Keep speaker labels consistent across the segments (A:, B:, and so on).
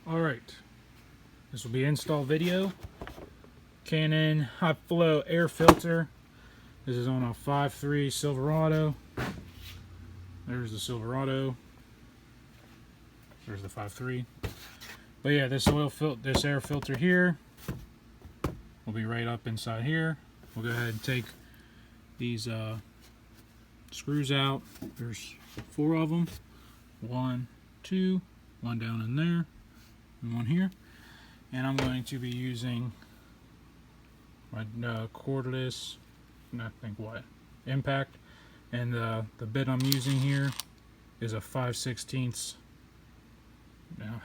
A: Alright, this will be install video. K&N hot flow air filter. This is on a 5.3 Silverado. There's the Silverado. There's the 5.3. But yeah, this air filter here will be right up inside here. We'll go ahead and take these screws out. There's 4 of them. 1, 2, 1 down in there, and 1 here. And I'm going to be using my cordless, I think what, impact. And the bit I'm using here is a 5/16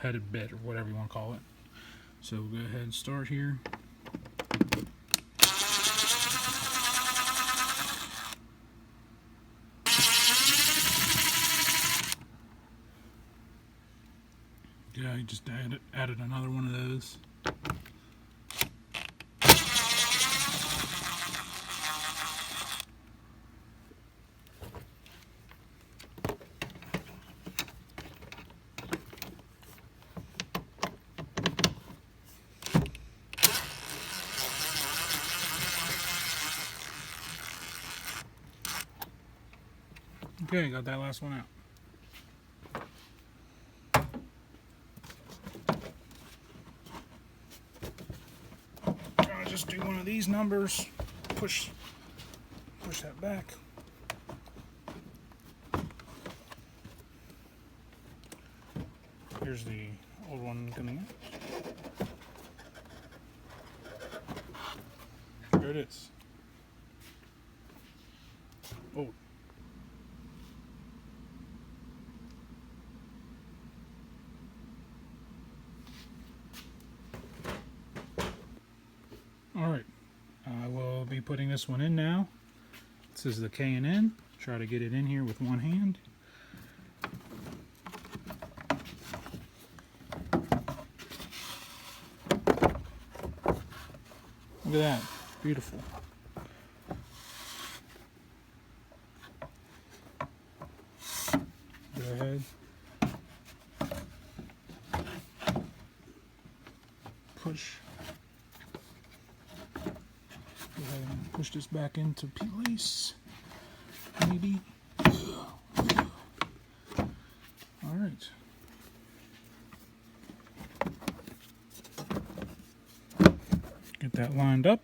A: headed bit, or whatever you want to call it. So we'll go ahead and start here. Yeah, I just added another one of those. Okay, got that last one out. I'll just do one of these numbers. Push that back. Here's the old one coming out. There it is. Oh. Alright, I will be putting this one in now. This is the K&N. Try to get it in here with one hand. Look at that, beautiful. Go ahead. Push. Go ahead and push this back into place. Maybe. Alright. Get that lined up.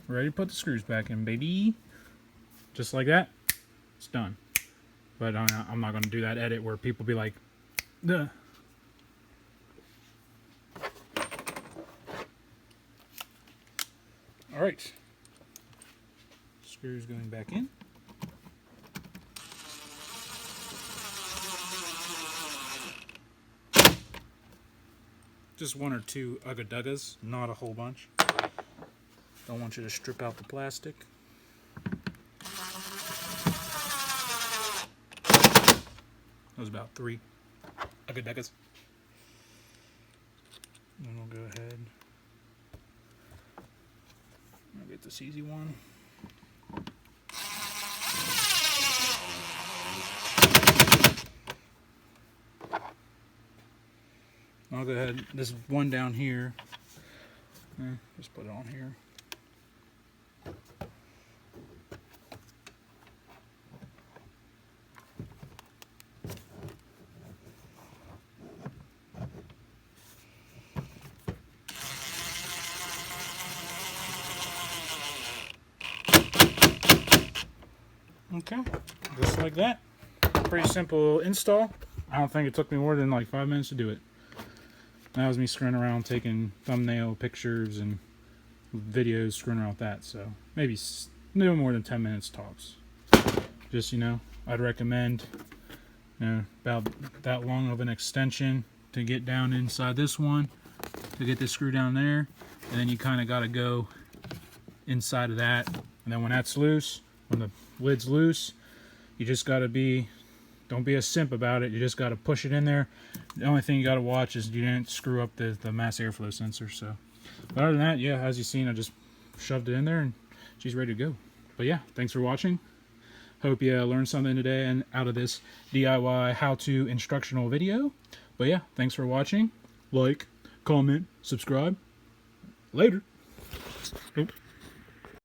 A: Ready to put the screws back in, baby. Just like that. It's done. But I'm not going to do that edit where people be like, duh. Alright. Screws going back in. Just 1 or 2 ugga-duggas, not a whole bunch. Don't want you to strip out the plastic. That was about 3 ugga-duggas. And we'll go ahead. I'll get this easy one. I'll go ahead, this one down here, just put it on here. Okay, just like that. Pretty simple install. I don't think it took me more than like 5 minutes to do it. That was me screwing around, taking thumbnail pictures and videos, screwing around with that. So maybe no more than 10 minutes tops. Just, I'd recommend, about that long of an extension to get down inside this one, to get this screw down there. And then you kind of got to go inside of that. And then when that's loose, when the lid's loose, you just got to don't be a simp about it. You just got to push it in there. The only thing you got to watch is you didn't screw up the mass airflow sensor. So, but other than that, yeah, as you've seen, I just shoved it in there and she's ready to go. But yeah, thanks for watching. Hope you learned something today and out of this DIY how-to instructional video. But yeah, thanks for watching. Like, comment, subscribe. Later. Oop.